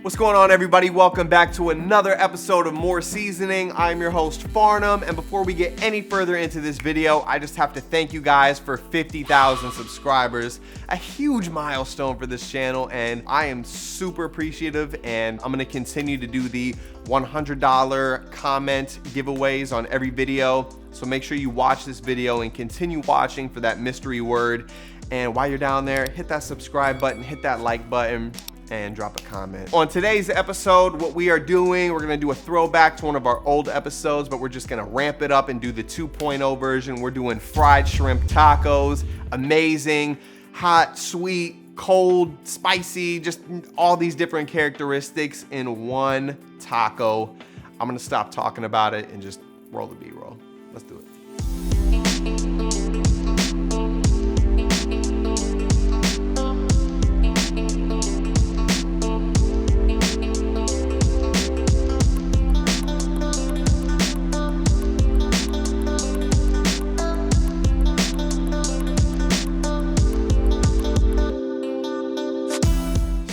What's going on, everybody? Welcome back to another episode of More Seasoning. I'm your host, Farnum, and before we get any further into this video, I just have to thank you guys for 50,000 subscribers. A huge milestone for this channel, and I am super appreciative, and I'm gonna continue to do the $100 comment giveaways on every video. So make sure you watch this video and continue watching for that mystery word. And while you're down there, hit that subscribe button, hit that like button, and drop a comment. On today's episode, what we are doing, we're gonna do a throwback to one of our old episodes, but we're just gonna ramp it up and do the 2.0 version. We're doing fried shrimp tacos. Amazing, hot, sweet, cold, spicy, just all these different characteristics in one taco. I'm gonna stop talking about it and just roll the B-roll. Let's do it.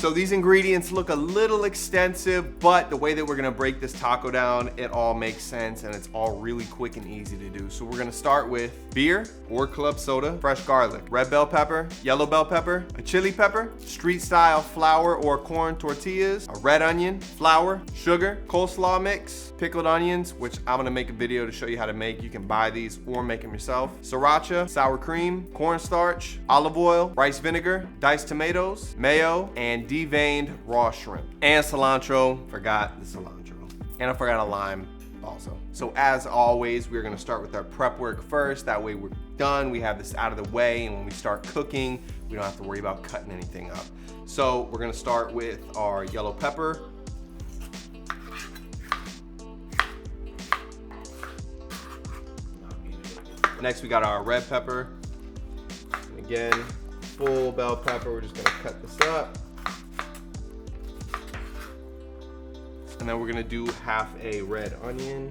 So these ingredients look a little extensive, but the way that we're gonna break this taco down, it all makes sense and it's all really quick and easy to do. So we're gonna start with beer or club soda, fresh garlic, red bell pepper, yellow bell pepper, a chili pepper, street style flour or corn tortillas, a red onion, flour, sugar, coleslaw mix, pickled onions, which I'm gonna make a video to show you how to make. You can buy these or make them yourself. Sriracha, sour cream, cornstarch, olive oil, rice vinegar, diced tomatoes, mayo, and deveined raw shrimp. And cilantro, forgot the cilantro. And I forgot a lime also. So as always, we're gonna start with our prep work first. That way we're done, we have this out of the way, and when we start cooking, we don't have to worry about cutting anything up. So we're gonna start with our yellow pepper. Next, we got our red pepper. And again, full bell pepper. We're just gonna cut this up. And then we're gonna do half a red onion.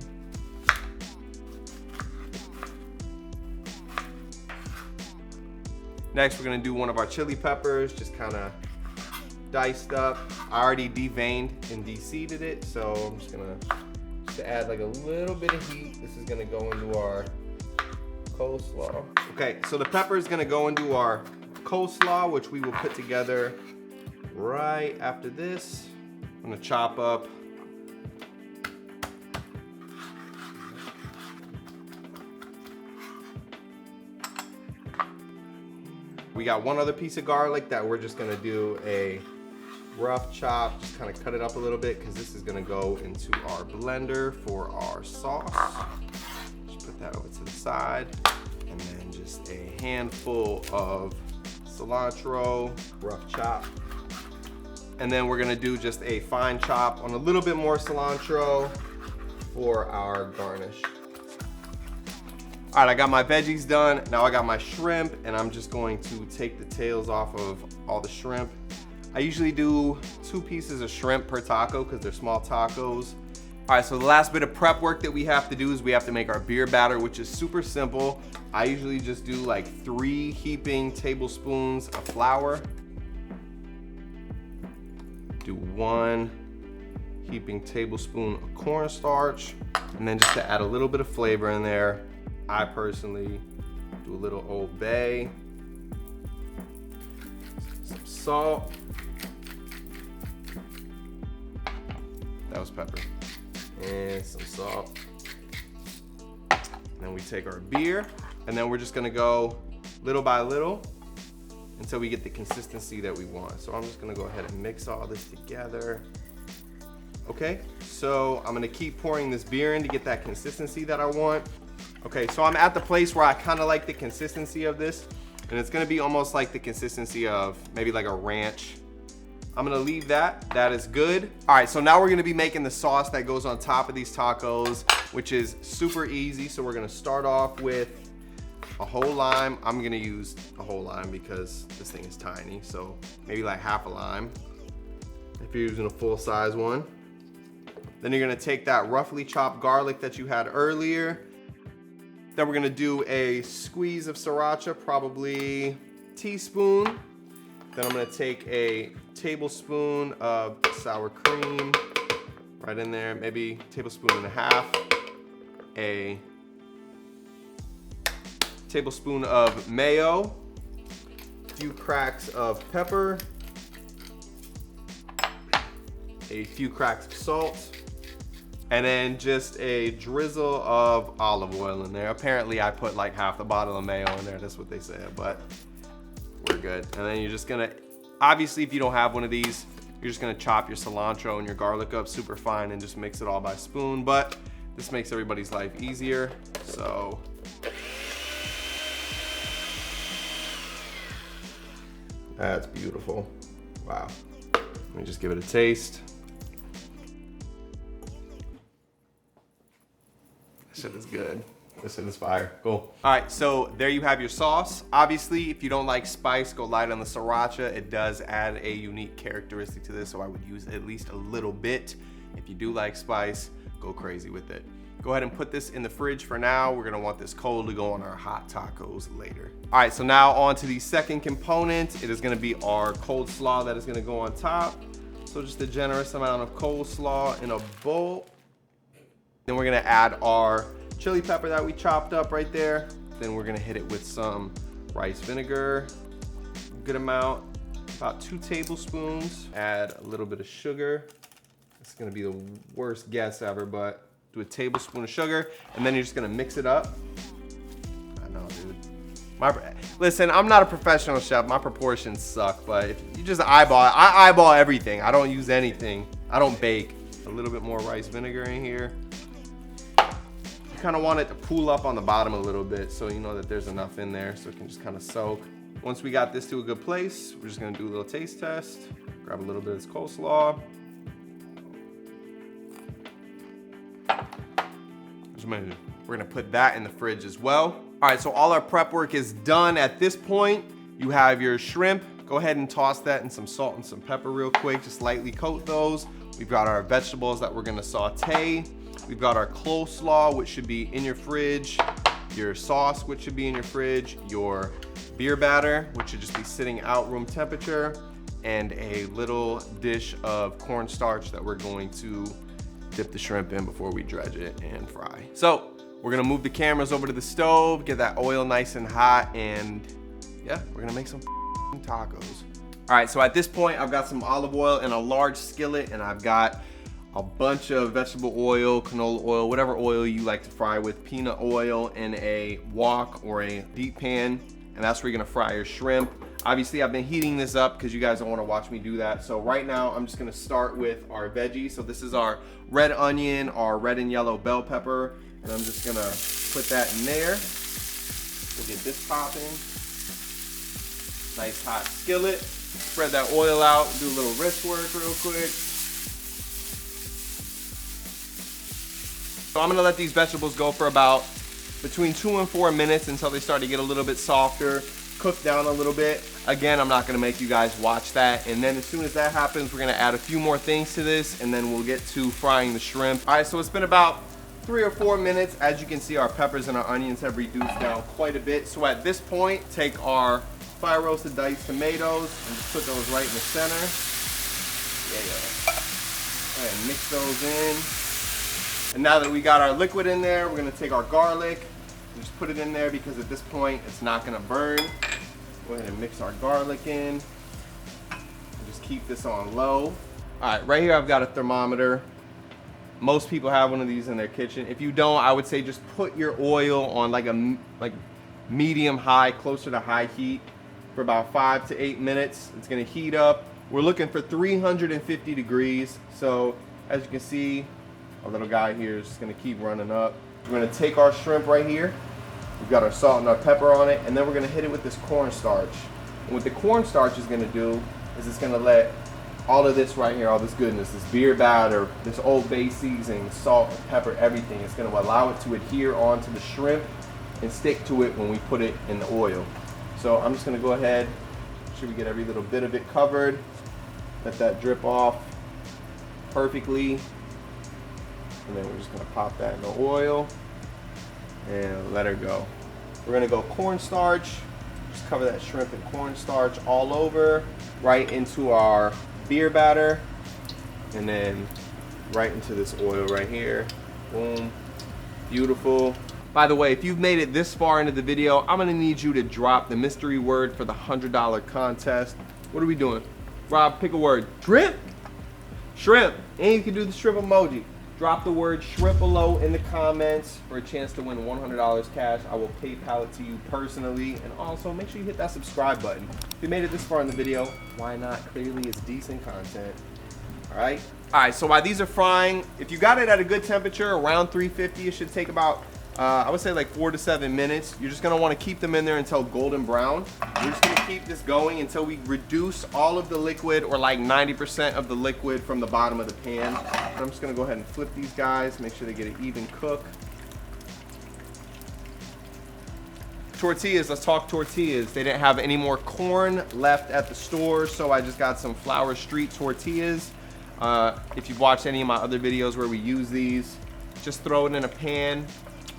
Next, we're gonna do one of our chili peppers, just kinda diced up. I already deveined and de-seeded it, so I'm just gonna add like a little bit of heat. This is gonna go into our coleslaw. Okay, so the pepper is gonna go into our coleslaw, which we will put together right after this. I'm gonna chop up we got one other piece of garlic that we're just gonna do a rough chop, just kind of cut it up a little bit because this is gonna go into our blender for our sauce. Just put that over to the side. And then just a handful of cilantro, rough chop. And then we're gonna do just a fine chop on a little bit more cilantro for our garnish. All right, I got my veggies done. Now I got my shrimp, and I'm just going to take the tails off of all the shrimp. I usually do 2 pieces of shrimp per taco because they're small tacos. All right, so the last bit of prep work that we have to do is we have to make our beer batter, which is super simple. I usually just do like 3 heaping tablespoons of flour. Do 1 heaping tablespoon of cornstarch. And then just to add a little bit of flavor in there, I personally do a little Old Bay, some salt. That was pepper. And some salt. And then we take our beer, and then we're just gonna go little by little until we get the consistency that we want. So I'm just gonna go ahead and mix all this together. Okay, so I'm gonna keep pouring this beer in to get that consistency that I want. Okay, so I'm at the place where I kind of like the consistency of this, and it's gonna be almost like the consistency of maybe like a ranch. I'm gonna leave that, that is good. All right, so now we're gonna be making the sauce that goes on top of these tacos, which is super easy. So we're gonna start off with a whole lime. I'm gonna use a whole lime because this thing is tiny, so maybe like half a lime if you're using a full size one. Then you're gonna take that roughly chopped garlic that you had earlier. Then we're gonna do a squeeze of sriracha, probably a teaspoon. Then I'm gonna take a tablespoon of sour cream right in there, maybe a tablespoon and a half, a tablespoon of mayo, a few cracks of pepper, a few cracks of salt, and then just a drizzle of olive oil in there. Apparently I put like half the bottle of mayo in there, that's what they said, but we're good. And then you're just gonna, obviously if you don't have one of these, you're just gonna chop your cilantro and your garlic up super fine and just mix it all by spoon, but this makes everybody's life easier, so. That's beautiful, wow. Let me just give it a taste. This shit is good. This shit is fire. Cool. All right, so there you have your sauce. Obviously, if you don't like spice, go light on the sriracha. It does add a unique characteristic to this, so I would use at least a little bit. If you do like spice, go crazy with it. Go ahead and put this in the fridge for now. We're gonna want this cold to go on our hot tacos later. All right, so now on to the second component. It is gonna be our coleslaw that is gonna go on top. So just a generous amount of coleslaw in a bowl. Then we're gonna add our chili pepper that we chopped up right there. Then we're gonna hit it with some rice vinegar, good amount, about 2 tablespoons. Add a little bit of sugar. It's gonna be the worst guess ever, but do a tablespoon of sugar, and then you're just gonna mix it up. I know, dude. Listen, I'm not a professional chef. My proportions suck, but if you just eyeball it, I eyeball everything. I don't use anything. I don't bake. A little bit more rice vinegar in here. Kind of want it to pool up on the bottom a little bit so you know that there's enough in there so it can just kind of soak. Once we got this to a good place, we're just gonna do a little taste test. Grab a little bit of this coleslaw. We're gonna put that in the fridge as well. All right, so all our prep work is done at this point. You have your shrimp. Go ahead and toss that in some salt and some pepper real quick. Just lightly coat those. We've got our vegetables that we're gonna saute. We've got our coleslaw, which should be in your fridge, your sauce, which should be in your fridge, your beer batter, which should just be sitting out room temperature, and a little dish of cornstarch that we're going to dip the shrimp in before we dredge it and fry. So we're gonna move the cameras over to the stove, get that oil nice and hot, and yeah, we're gonna make some tacos. All right, so at this point, I've got some olive oil in a large skillet, and I've got a bunch of vegetable oil, canola oil, whatever oil you like to fry with, peanut oil in a wok or a deep pan, and that's where you're gonna fry your shrimp. Obviously, I've been heating this up because you guys don't wanna watch me do that. So right now, I'm just gonna start with our veggies. So this is our red onion, our red and yellow bell pepper, and I'm just gonna put that in there. We'll get this popping. Nice hot skillet. Spread that oil out, do a little wrist work real quick. So I'm gonna let these vegetables go for about between 2 and 4 minutes until they start to get a little bit softer, cook down a little bit. Again, I'm not gonna make you guys watch that. And then as soon as that happens, we're gonna add a few more things to this, and then we'll get to frying the shrimp. All right, so it's been about 3 or 4 minutes. As you can see, our peppers and our onions have reduced down quite a bit. So at this point, take our fire roasted diced tomatoes and just put those right in the center. Yeah. Go ahead and mix those in. And now that we got our liquid in there, we're gonna take our garlic and just put it in there because at this point, it's not gonna burn. Go ahead and mix our garlic in. And just keep this on low. All right, right here I've got a thermometer. Most people have one of these in their kitchen. If you don't, I would say just put your oil on like medium high, closer to high heat for about 5 to 8 minutes. It's gonna heat up. We're looking for 350 degrees. So as you can see, our little guy here is just gonna keep running up. We're gonna take our shrimp right here. We've got our salt and our pepper on it, and then we're gonna hit it with this cornstarch. And what the cornstarch is gonna do is it's gonna let all of this right here, all this goodness, this beer batter, this Old Bay seasoning, salt, pepper, everything, it's gonna allow it to adhere onto the shrimp and stick to it when we put it in the oil. So I'm just gonna go ahead, make sure we get every little bit of it covered, let that drip off perfectly. And then we're just gonna pop that in the oil and let her go. We're gonna go cornstarch, just cover that shrimp in cornstarch all over. right into our beer batter, and then right into this oil right here. Boom. Beautiful. By the way, if you've made it this far into the video, I'm gonna need you to drop the mystery word for the $100 contest. What are we doing? Rob, pick a word. Shrimp? Shrimp. And you can do the shrimp emoji. Drop the word shrimp below in the comments for a chance to win $100 cash. I will PayPal it to you personally. And also make sure you hit that subscribe button. If you made it this far in the video, why not? Clearly it's decent content. All right? All right, so while these are frying, if you got it at a good temperature, around 350, it should take about, I would say like 4 to 7 minutes. You're just gonna wanna keep them in there until golden brown. We're just gonna keep this going until we reduce all of the liquid, or like 90% of the liquid from the bottom of the pan. And I'm just gonna go ahead and flip these guys, make sure they get an even cook. Tortillas, let's talk tortillas. They didn't have any more corn left at the store, so I just got some Flour Street tortillas. If you've watched any of my other videos where we use these, just throw it in a pan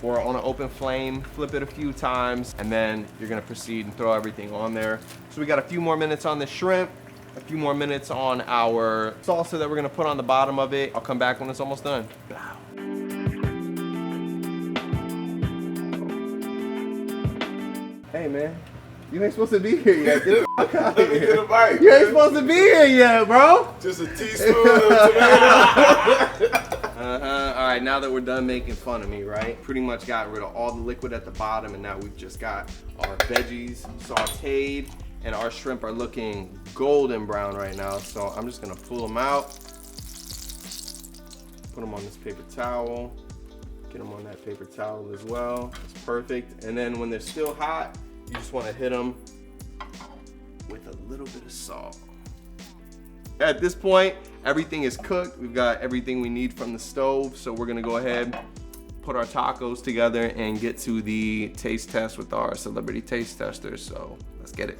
or on an open flame, flip it a few times, and then you're gonna proceed and throw everything on there. So we got a few more minutes on the shrimp, a few more minutes on our salsa that we're gonna put on the bottom of it. I'll come back when it's almost done. Hey man, you ain't supposed to be here yet. Get the fuck out of here. You ain't supposed to be here yet, bro. Just a teaspoon of tomato. All right, now that we're done making fun of me, right? Pretty much got rid of all the liquid at the bottom, and now we've just got our veggies sauteed, and our shrimp are looking golden brown right now. So I'm just gonna pull them out, put them on this paper towel, get them on that paper towel as well. That's perfect. And then when they're still hot, you just wanna hit them with a little bit of salt. At this point, everything is cooked. We've got everything we need from the stove. So we're gonna go ahead, put our tacos together and get to the taste test with our celebrity taste testers. So let's get it.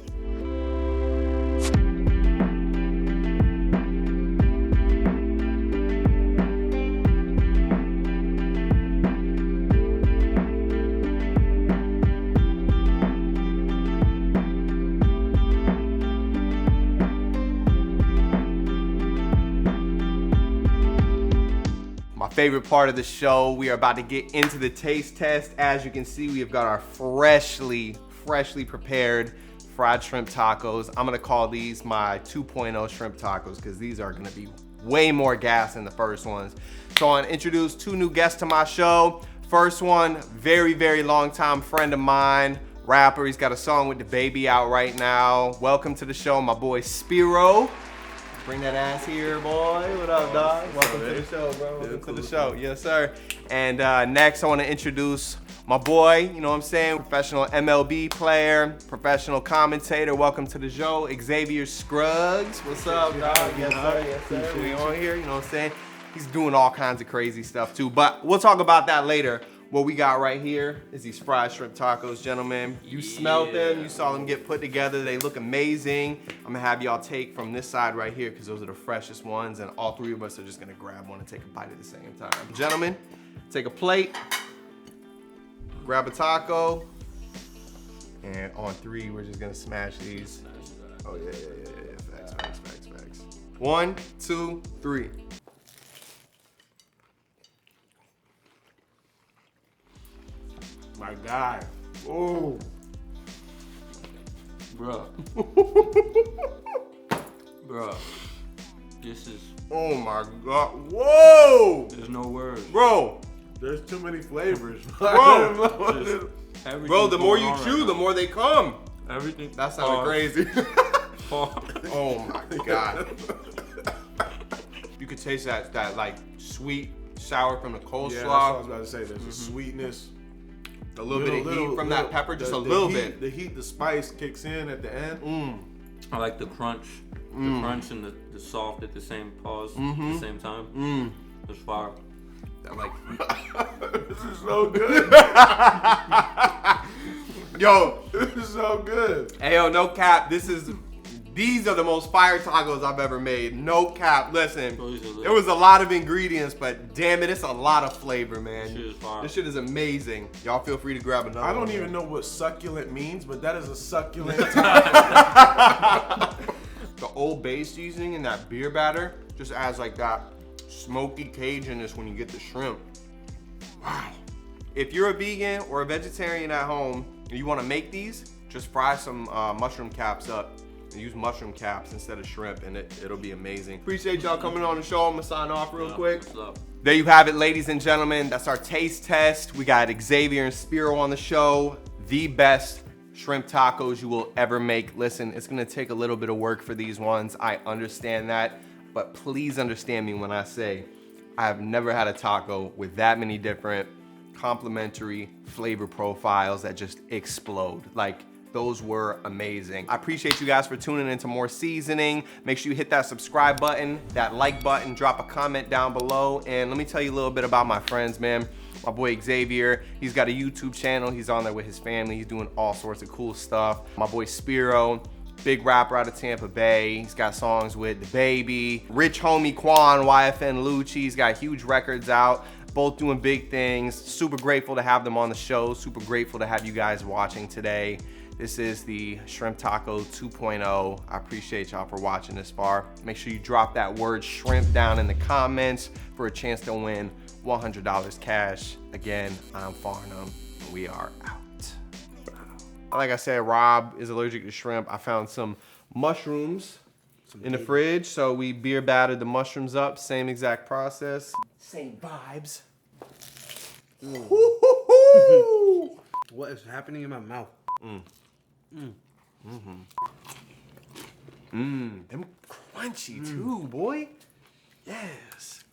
Favorite part of the show, we are about to get into the taste test. As you can see, we have got our freshly prepared fried shrimp tacos. I'm gonna call these my 2.0 shrimp tacos because these are gonna be way more gas than the first ones. So I want to introduce two new guests to my show. First one, very long time friend of mine, rapper. He's got a song with the baby out right now. Welcome to the show, my boy Spiro. Bring that ass here, boy. What up, dog? Welcome to the show, bro. Welcome to the show. Yes, sir. And next, I want to introduce my boy, you know what I'm saying? Professional MLB player, professional commentator. Welcome to the show, Xavier Scruggs. What's up, dog? Yes, sir. Yes, sir. We on here, you know what I'm saying? He's doing all kinds of crazy stuff, too. But we'll talk about that later. What we got right here is these fried shrimp tacos, gentlemen. You smelled them, you saw them get put together. They look amazing. I'm gonna have y'all take from this side right here because those are the freshest ones, and all three of us are just gonna grab one and take a bite at the same time. Gentlemen, take a plate, grab a taco, and on three, we're just gonna smash these. Oh yeah. Facts. 1, 2, 3. My guy. Oh. Bruh. Bruh. This is... Oh my God. Whoa! There's no words. Bro. There's too many flavors. Bro, the more you chew, the more they come. Everything. That sounded crazy. Oh my God. You could taste that like sweet, sour from the coleslaw. Yeah, that's what I was about to say. There's a sweetness. A little bit of heat from that pepper, just a little bit. The heat, the spice kicks in at the end. I like the crunch. The crunch and the soft at the same pause, at the same time. It's fire. I like. This is so good. Yo, this is so good. Hey, yo, no cap. These are the most fire tacos I've ever made. No cap. Listen, there was a lot of ingredients, but damn it, it's a lot of flavor, man. This shit is fire. This shit is amazing. Y'all feel free to grab another one. I don't even know what succulent means, but that is a succulent taco. The Old Bay seasoning and that beer batter just adds like that smoky Cajun-ness when you get the shrimp. Wow. If you're a vegan or a vegetarian at home and you want to make these, just fry some mushroom caps up. Use mushroom caps instead of shrimp, and it'll be amazing. Appreciate y'all coming on the show. I'm gonna sign off real quick. What's up? There you have it, ladies and gentlemen. That's our taste test. We got Xavier and Spiro on the show. The best shrimp tacos you will ever make. Listen, it's gonna take a little bit of work for these ones. I understand that, but please understand me when I say I have never had a taco with that many different complementary flavor profiles that just explode. Like, those were amazing. I appreciate you guys for tuning into more seasoning. Make sure you hit that subscribe button, that like button, drop a comment down below. And let me tell you a little bit about my friends, man. My boy Xavier, he's got a YouTube channel. He's on there with his family. He's doing all sorts of cool stuff. My boy Spiro, big rapper out of Tampa Bay. He's got songs with The Baby. Rich homie Quan, YFN Lucci. He's got huge records out. Both doing big things. Super grateful to have them on the show. Super grateful to have you guys watching today. This is the Shrimp Taco 2.0. I appreciate y'all for watching this far. Make sure you drop that word shrimp down in the comments for a chance to win $100 cash. Again, I'm Farnum. We are out. Like I said, Rob is allergic to shrimp. I found some mushrooms in the fridge, so we beer battered the mushrooms up. Same exact process. Same vibes. What is happening in my mouth? Them crunchy too, boy. Yes.